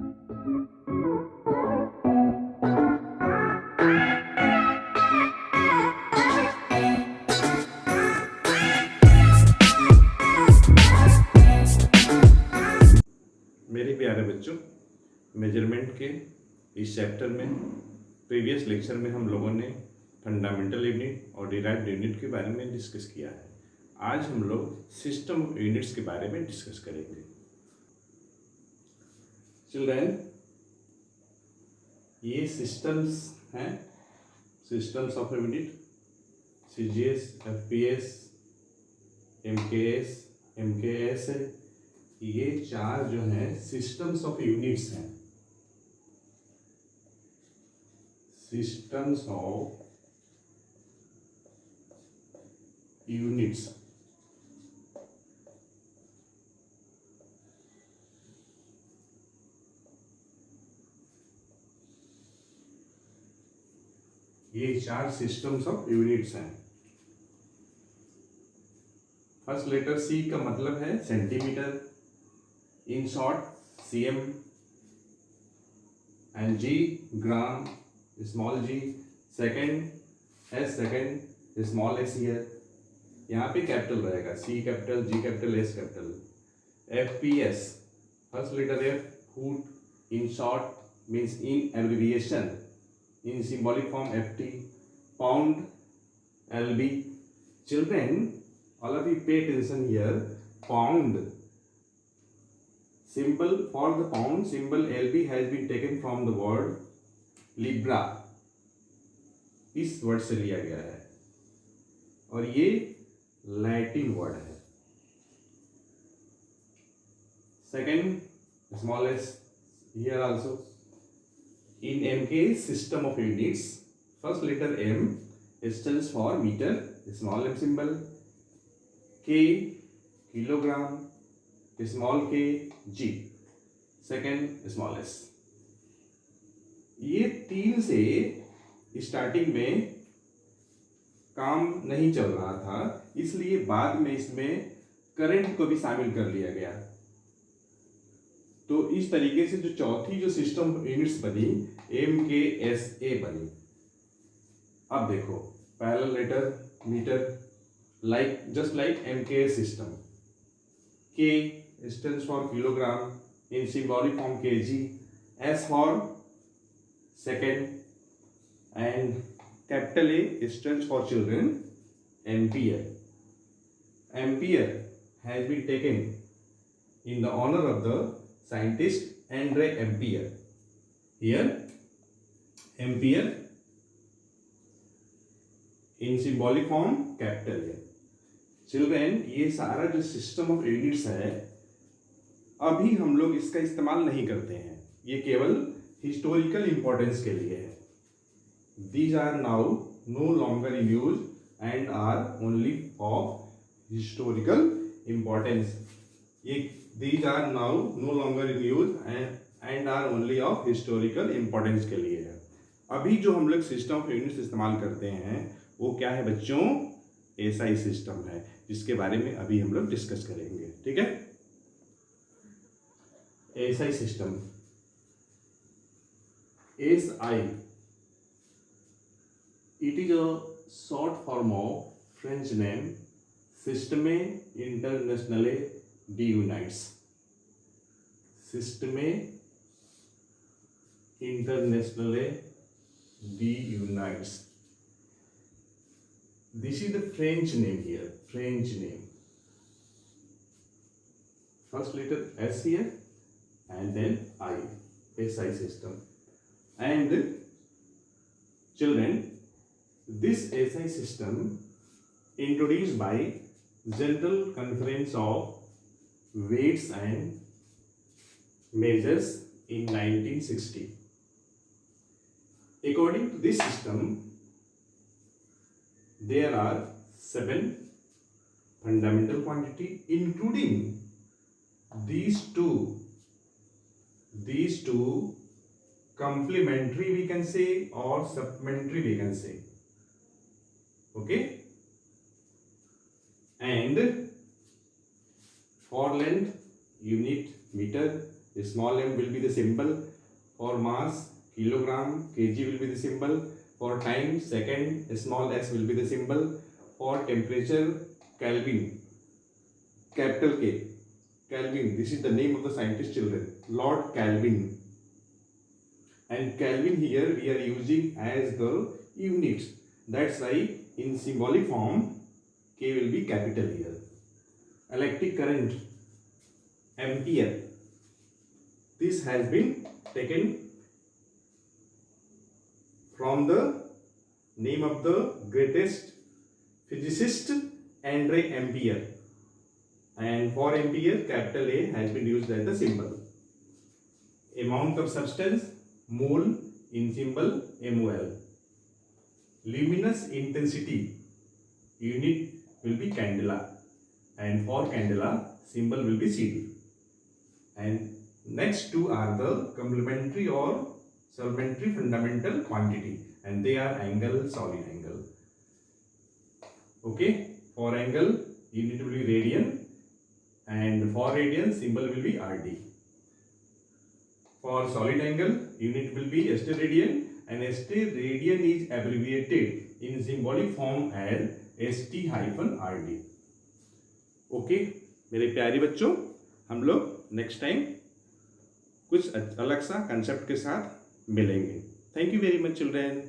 मेरे प्यारे बच्चों, मेजरमेंट के इस चैप्टर में प्रीवियस लेक्चर में हम लोगों ने फंडामेंटल यूनिट और डिराइव्ड यूनिट के बारे में डिस्कस किया है। आज हम लोग सिस्टम ऑफ यूनिट्स के बारे में डिस्कस करेंगे। चिल्ड्रन, ये सिस्टम्स हैं, systems of unit, CGS, FPS, MKS, MKS है। ये चार जो हैं सिस्टम्स ऑफ यूनिट्स हैं, सिस्टम्स ऑफ यूनिट्स। ये चार सिस्टम्स ऑफ यूनिट्स हैं। फर्स्ट लेटर सी का मतलब है centimetre, in short cm, and g gram, small g, second small s here, यहाँ पे कैपिटल रहेगा, c capital, g capital, s capital. fps first letter f, foot, in short means in abbreviation, in symbolic form ft, pound lb। children, all of you pay attention here, pound symbol, for the pound symbol LB has been taken from the word libra, इस word से लिया गया है और ये Latin word है। Second small S here also. In MK system of units, first letter M stands for meter, small m symbol, K kilogram, small के जी, second small S. ये तीन से स्टार्टिंग में काम नहीं चल रहा था, इसलिए बाद में इसमें करंट को भी शामिल कर लिया गया। तो इस तरीके से जो चौथी जो सिस्टम यूनिट्स बनी MKSA बनी। अब देखो पहला letter meter, like just like MK system, K stands for kilogram, in symbolic form kg, S for second, and capital A stands for children, ampere. Ampere has been taken in the honor of the scientist Andre Ampere. Here ampere in symbolic form capital A. Children, ये सारा जो system of units है अभी हम लोग इसका इस्तेमाल नहीं करते हैं, ये केवल हिस्टोरिकल इंपॉर्टेंस के लिए है। These are now no longer in use and are only of historical importance. ये these are now no longer in use and are only of historical importance के लिए है। अभी जो हम लोग सिस्टम ऑफ यूनिट्स इस्तेमाल करते हैं वो क्या है बच्चों? SI सिस्टम है, जिसके बारे में अभी हम लोग डिस्कस करेंगे। ठीक है, SI system, SI it is a short form of French name Système Internationale d'Unites, Système Internationale d'Unites. This is the French name here, French name. First letter S here and then I, SI system. And children, this SI system introduced by General Conference of Weights and Measures in 1960. According to this system, there are 7 fundamental quantity, including these two complementary we can say or supplementary we can say. Okay, and for length unit meter, small m will be the symbol. For mass, kilogram, kg will be the symbol. For time, second, small s will be the symbol. For temperature, Kelvin, capital K, Kelvin, this is the name of the scientist, children, Lord Kelvin. And Kelvin here we are using as the units. That's why in symbolic form K will be capital here. Electric current, ampere. This has been taken from the name of the greatest physicist Andre Ampere. And for ampere, capital A has been used as the symbol. Amount of substance, mole, in symbol mol. Luminous intensity, unit will be candela, and for candela, symbol will be Cd. And next two are the complementary or supplementary fundamental quantity, and they are angle, solid angle. Okay, for angle, unit will be radian, and for radian, symbol will be Rd. For solid angle, unit will be st-radian, and st-radian is abbreviated in symbolic form as st-rd. Okay मेरे प्यारे बच्चों, हम लोग next time कुछ अलग सा concept के साथ मिलेंगे. Thank you very much children.